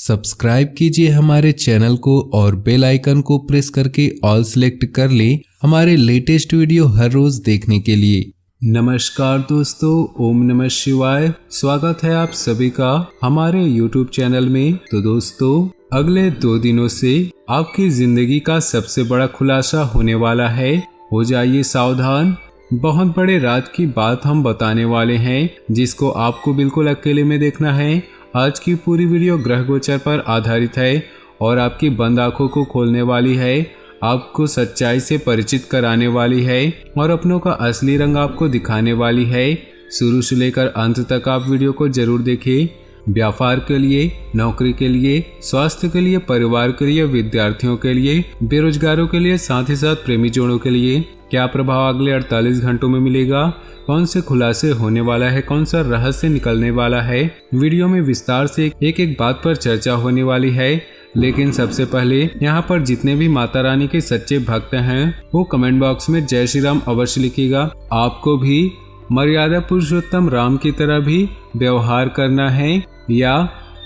Subscribe कीजिए हमारे channel को और बेल आइकन को प्रेस करके ऑल सेलेक्ट कर लें हमारे लेटेस्ट वीडियो हर रोज देखने के लिए। नमस्कार दोस्तों, ओम नमः शिवाय। स्वागत है आप सभी का हमारे YouTube चैनल में। तो दोस्तों, अगले 2 दिनों से आपकी जिंदगी का सबसे बड़ा खुलासा होने वाला है। हो जाइए सावधान। बहुत बड़े राज की बात हम बताने वाले हैं जिसको आपको बिल्कुल अकेले में देखना है। आज की पूरी वीडियो ग्रह गोचर पर आधारित है और आपकी बंद आंखों को खोलने वाली है, आपको सच्चाई से परिचित कराने वाली है और अपनों का असली रंग आपको दिखाने वाली है। शुरू से लेकर अंत तक आप वीडियो को जरूर देखें। व्यापार के लिए, नौकरी के लिए, स्वास्थ्य के लिए, परिवार के लिए, विद्यार्थियों के लिए, बेरोजगारों के लिए, साथ ही साथ प्रेमी जोड़ों के लिए क्या प्रभाव अगले 48 घंटों में मिलेगा, कौन से खुलासे होने वाला है, कौन सा रहस्य निकलने वाला है। वीडियो में विस्तार से एक एक बात पर चर्चा होने वाली है। लेकिन सबसे पहले यहाँ पर जितने भी माता रानी के सच्चे भक्त हैं वो कमेंट बॉक्स में जय श्री राम अवश्य लिखिएगा। आपको भी मर्यादा पुरुषोत्तम राम की तरह भी व्यवहार करना है या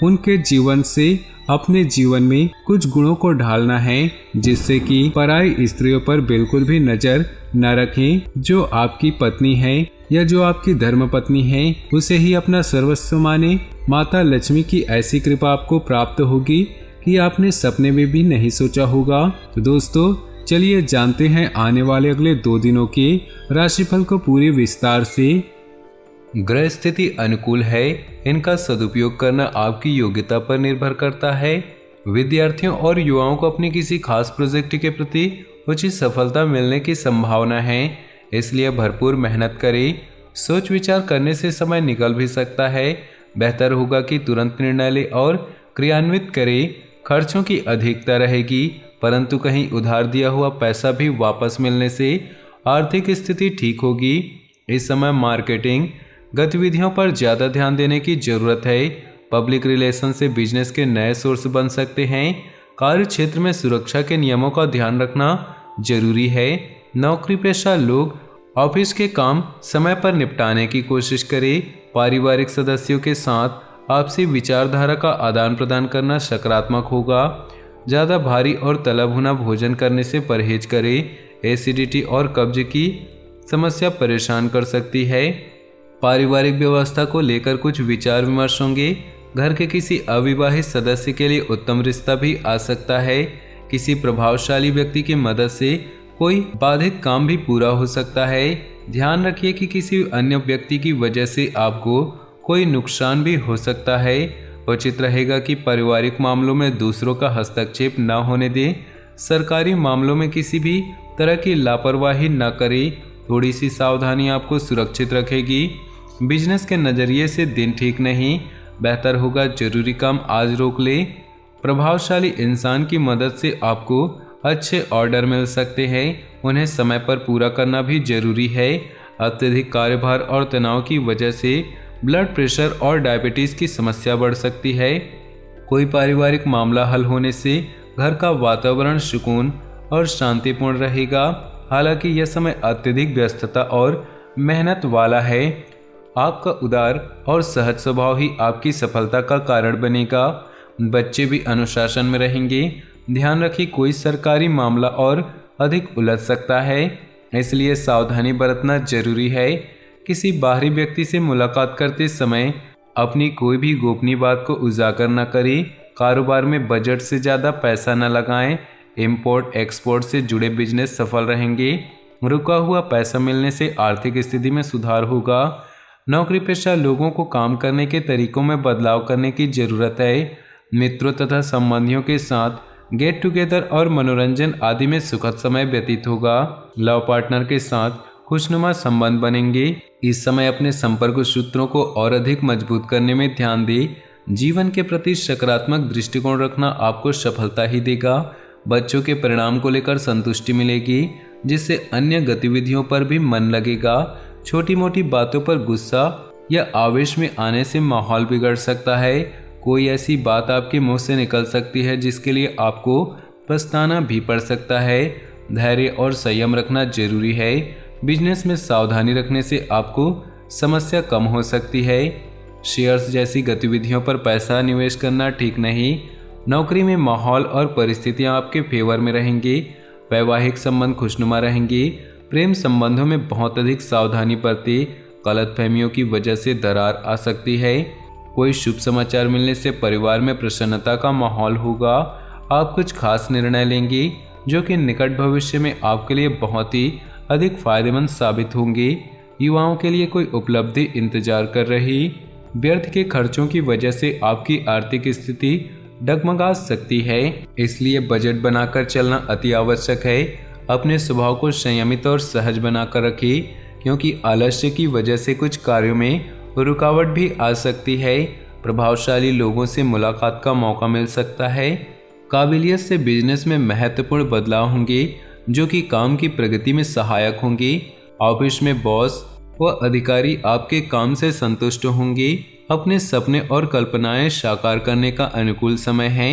उनके जीवन से अपने जीवन में कुछ गुणों को ढालना है जिससे कि पराई स्त्रियों पर बिल्कुल भी नजर न रखें। जो आपकी पत्नी है या जो आपकी धर्म पत्नी है उसे ही अपना सर्वस्व माने। माता लक्ष्मी की ऐसी कृपा आपको प्राप्त होगी कि आपने सपने में भी नहीं सोचा होगा। तो दोस्तों, चलिए जानते हैं आने वाले अगले 2 दिनों के राशिफल को पूरी विस्तार से। ग्रह स्थिति अनुकूल है, इनका सदुपयोग करना आपकी योग्यता पर निर्भर करता है। विद्यार्थियों और युवाओं को अपनी किसी खास प्रोजेक्ट के प्रति उचित सफलता मिलने की संभावना है, इसलिए भरपूर मेहनत करें। सोच विचार करने से समय निकल भी सकता है। बेहतर होगा कि तुरंत निर्णय लें और क्रियान्वित करें। खर्चों की अधिकता रहेगी, परंतु कहीं उधार दिया हुआ पैसा भी वापस मिलने से आर्थिक स्थिति ठीक होगी। इस समय मार्केटिंग गतिविधियों पर ज़्यादा ध्यान देने की जरूरत है। पब्लिक रिलेशन से बिजनेस के नए सोर्स बन सकते हैं। कार्य क्षेत्र में सुरक्षा के नियमों का ध्यान रखना जरूरी है। नौकरी पेशा लोग ऑफिस के काम समय पर निपटाने की कोशिश करें। पारिवारिक सदस्यों के साथ आपसी विचारधारा का आदान प्रदान करना सकारात्मक होगा। ज़्यादा भारी और तला भुना भोजन करने से परहेज करें। एसिडिटी और कब्ज की समस्या परेशान कर सकती है। पारिवारिक व्यवस्था को लेकर कुछ विचार विमर्श होंगे। घर के किसी अविवाहित सदस्य के लिए उत्तम रिश्ता भी आ सकता है। किसी प्रभावशाली व्यक्ति की मदद से कोई बाधित काम भी पूरा हो सकता है। ध्यान रखिए कि किसी अन्य व्यक्ति की वजह से आपको कोई नुकसान भी हो सकता है। उचित रहेगा कि पारिवारिक मामलों में दूसरों का हस्तक्षेप न होने दें। सरकारी मामलों में किसी भी तरह की लापरवाही न करें। थोड़ी सी सावधानी आपको सुरक्षित रखेगी। बिजनेस के नज़रिए से दिन ठीक नहीं, बेहतर होगा जरूरी काम आज रोक ले। प्रभावशाली इंसान की मदद से आपको अच्छे ऑर्डर मिल सकते हैं, उन्हें समय पर पूरा करना भी जरूरी है। अत्यधिक कार्यभार और तनाव की वजह से ब्लड प्रेशर और डायबिटीज़ की समस्या बढ़ सकती है। कोई पारिवारिक मामला हल होने से घर का वातावरण सुकून और शांतिपूर्ण रहेगा। हालांकि यह समय अत्यधिक व्यस्तता और मेहनत वाला है। आपका उदार और सहज स्वभाव ही आपकी सफलता का कारण बनेगा। बच्चे भी अनुशासन में रहेंगे। ध्यान रखिए कोई सरकारी मामला और अधिक उलझ सकता है, इसलिए सावधानी बरतना जरूरी है। किसी बाहरी व्यक्ति से मुलाकात करते समय अपनी कोई भी गोपनीय बात को उजागर न करें। कारोबार में बजट से ज़्यादा पैसा न लगाएं। इंपोर्ट एक्सपोर्ट से जुड़े बिजनेस सफल रहेंगे। रुका हुआ पैसा मिलने से आर्थिक स्थिति में सुधार होगा। नौकरी पेशा लोगों को काम करने के तरीकों में बदलाव करने की ज़रूरत है। मित्रों तथा संबंधियों के साथ गेट टुगेदर और मनोरंजन आदि में सुखद समय व्यतीत होगा। लव पार्टनर के साथ खुशनुमा संबंध बनेंगे। इस समय अपने संपर्क सूत्रों को और अधिक मजबूत करने में ध्यान दें। जीवन के प्रति सकारात्मक दृष्टिकोण रखना आपको सफलता ही देगा। बच्चों के परिणाम को लेकर संतुष्टि मिलेगी, जिससे अन्य गतिविधियों पर भी मन लगेगा। छोटी मोटी बातों पर गुस्सा या आवेश में आने से माहौल बिगड़ सकता है। कोई ऐसी बात आपके मुंह से निकल सकती है जिसके लिए आपको पछताना भी पड़ सकता है। धैर्य और संयम रखना जरूरी है। बिजनेस में सावधानी रखने से आपको समस्या कम हो सकती है। शेयर्स जैसी गतिविधियों पर पैसा निवेश करना ठीक नहीं। नौकरी में माहौल और परिस्थितियां आपके फेवर में रहेंगी। वैवाहिक संबंध खुशनुमा रहेंगी। प्रेम संबंधों में बहुत अधिक सावधानी बरती। गलतफहमियों की वजह से दरार आ सकती है। कोई शुभ समाचार मिलने से परिवार में प्रसन्नता का माहौल होगा। आप कुछ खास निर्णय लेंगी जो कि निकट भविष्य में आपके लिए बहुत ही अधिक फायदेमंद साबित होंगी। युवाओं के लिए कोई उपलब्धि इंतजार कर रही। व्यर्थ के खर्चों की वजह से आपकी आर्थिक स्थिति डगमगा सकती है, इसलिए बजट बनाकर चलना अति आवश्यक है। अपने स्वभाव को संयमित और सहज बनाकर रखिए, क्योंकि आलस्य की वजह से कुछ कार्यों में रुकावट भी आ सकती है। प्रभावशाली लोगों से मुलाकात का मौका मिल सकता है। काबिलियत से बिजनेस में महत्वपूर्ण बदलाव होंगे जो कि काम की प्रगति में सहायक होंगे। ऑफिस में बॉस व अधिकारी आपके काम से संतुष्ट होंगे। अपने सपने और कल्पनाएं साकार करने का अनुकूल समय है।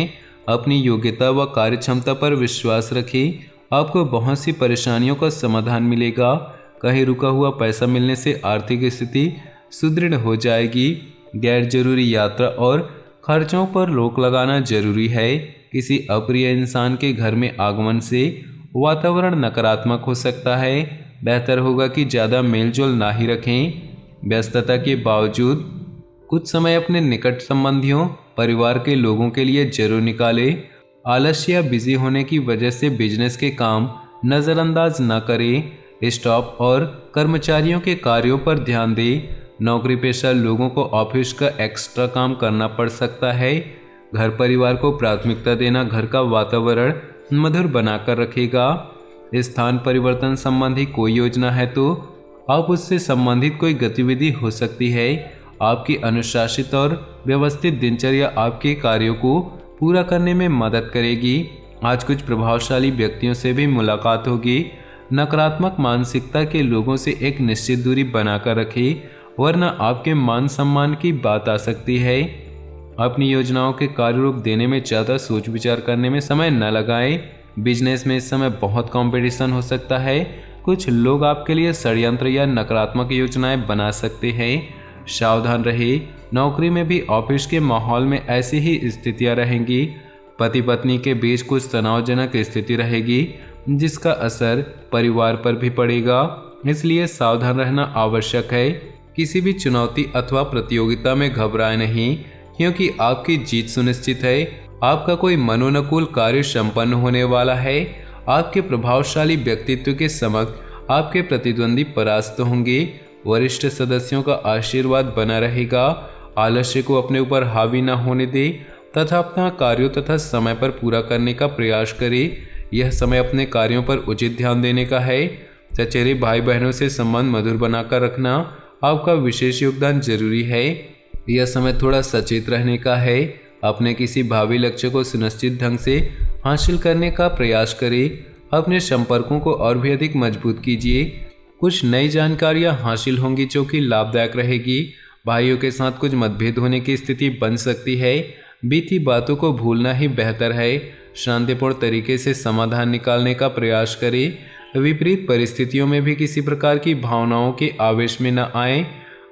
अपनी योग्यता व कार्यक्षमता पर विश्वास रखें। आपको बहुत सी परेशानियों का समाधान मिलेगा। कहीं रुका हुआ पैसा मिलने से आर्थिक स्थिति सुदृढ़ हो जाएगी। गैर जरूरी यात्रा और खर्चों पर रोक लगाना जरूरी है। किसी अप्रिय इंसान के घर में आगमन से वातावरण नकारात्मक हो सकता है। बेहतर होगा कि ज़्यादा मेलजोल ना ही रखें। व्यस्तता के बावजूद कुछ समय अपने निकट संबंधियों, परिवार के लोगों के लिए जरूर निकालें। आलस्य या बिजी होने की वजह से बिजनेस के काम नज़रअंदाज न करें। स्टाफ और कर्मचारियों के कार्यों पर ध्यान दें। नौकरी पेशा लोगों को ऑफिस का एक्स्ट्रा काम करना पड़ सकता है। घर परिवार को प्राथमिकता देना घर का वातावरण मधुर बनाकर रखेगा। स्थान परिवर्तन संबंधी कोई योजना है तो आप उससे संबंधित कोई गतिविधि हो सकती है। आपकी अनुशासित और व्यवस्थित दिनचर्या आपके कार्यों को पूरा करने में मदद करेगी। आज कुछ प्रभावशाली व्यक्तियों से भी मुलाकात होगी। नकारात्मक मानसिकता के लोगों से एक निश्चित दूरी बनाकर रखें, वरना आपके मान सम्मान की बात आ सकती है। अपनी योजनाओं के कार्य रूप देने में ज़्यादा सोच विचार करने में समय न लगाएं। बिजनेस में इस समय बहुत कंपटीशन हो सकता है। कुछ लोग आपके लिए षड्यंत्र या नकारात्मक योजनाएं बना सकते हैं। सावधान रहे। नौकरी में भी ऑफिस के माहौल में ऐसी ही स्थितियां रहेंगी। पति पत्नी के बीच कुछ तनावजनक स्थिति रहेगी, जिसका असर परिवार पर भी पड़ेगा, इसलिए सावधान रहना आवश्यक है। किसी भी चुनौती अथवा प्रतियोगिता में घबराएं नहीं, क्योंकि आपकी जीत सुनिश्चित है। आपका कोई मनोनुकूल कार्य संपन्न होने वाला है। आपके प्रभावशाली व्यक्तित्व के समक्ष आपके प्रतिद्वंदी परास्त होंगे। वरिष्ठ सदस्यों का आशीर्वाद बना रहेगा। आलस्य को अपने ऊपर हावी न होने दे तथा अपना कार्यों तथा समय पर पूरा करने का प्रयास करें। यह समय अपने कार्यों पर उचित ध्यान देने का है। चचेरे भाई बहनों से संबंध मधुर बनाकर रखना आपका विशेष योगदान जरूरी है। यह समय थोड़ा सचेत रहने का है। अपने किसी भावी लक्ष्य को सुनिश्चित ढंग से हासिल करने का प्रयास करें। अपने संपर्कों को और भी अधिक मजबूत कीजिए। कुछ नई जानकारियां हासिल होंगी जो कि लाभदायक रहेगी। भाइयों के साथ कुछ मतभेद होने की स्थिति बन सकती है। बीती बातों को भूलना ही बेहतर है। शांतिपूर्ण तरीके से समाधान निकालने का प्रयास करें। विपरीत परिस्थितियों में भी किसी प्रकार की भावनाओं के आवेश में न आएं।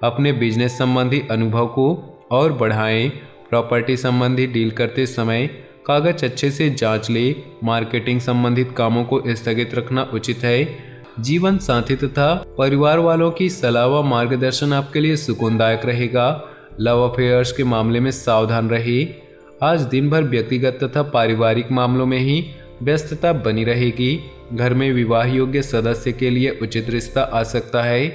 अपने बिजनेस संबंधी अनुभव को और बढ़ाएं। प्रॉपर्टी संबंधी डील करते समय कागज अच्छे से जांच ले। मार्केटिंग संबंधित कामों को स्थगित रखना उचित है। जीवन साथी तथा परिवार वालों की सलाह व मार्गदर्शन आपके लिए सुकूनदायक रहेगा। लव अफेयर्स के मामले में सावधान रहिए। आज दिन भर व्यक्तिगत तथा पारिवारिक मामलों में ही व्यस्तता बनी रहेगी। घर में विवाह योग्य सदस्य के लिए उचित रिश्ता आ सकता है।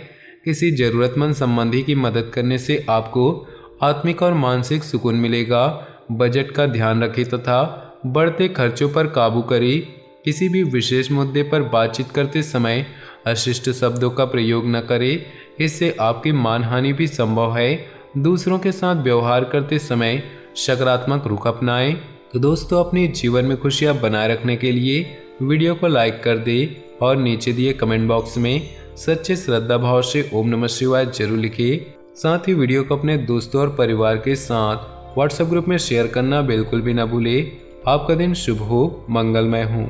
किसी जरूरतमंद संबंधी की मदद करने से आपको आत्मिक और मानसिक सुकून मिलेगा। बजट का ध्यान रखें तथा बढ़ते खर्चों पर काबू करें। किसी भी विशेष मुद्दे पर बातचीत करते समय अशिष्ट शब्दों का प्रयोग न करें, इससे आपकी मानहानि भी संभव है। दूसरों के साथ व्यवहार करते समय सकारात्मक रुख अपनाएं। तो दोस्तों, अपने जीवन में खुशियां बनाए रखने के लिए वीडियो को लाइक कर दें और नीचे दिए कमेंट बॉक्स में सच्चे श्रद्धा भाव से ओम नमः शिवाय जरूर लिखें। साथ ही वीडियो को अपने दोस्तों और परिवार के साथ व्हाट्सएप ग्रुप में शेयर करना बिल्कुल भी ना भूलें। आपका दिन शुभ हो, मंगलमय हो।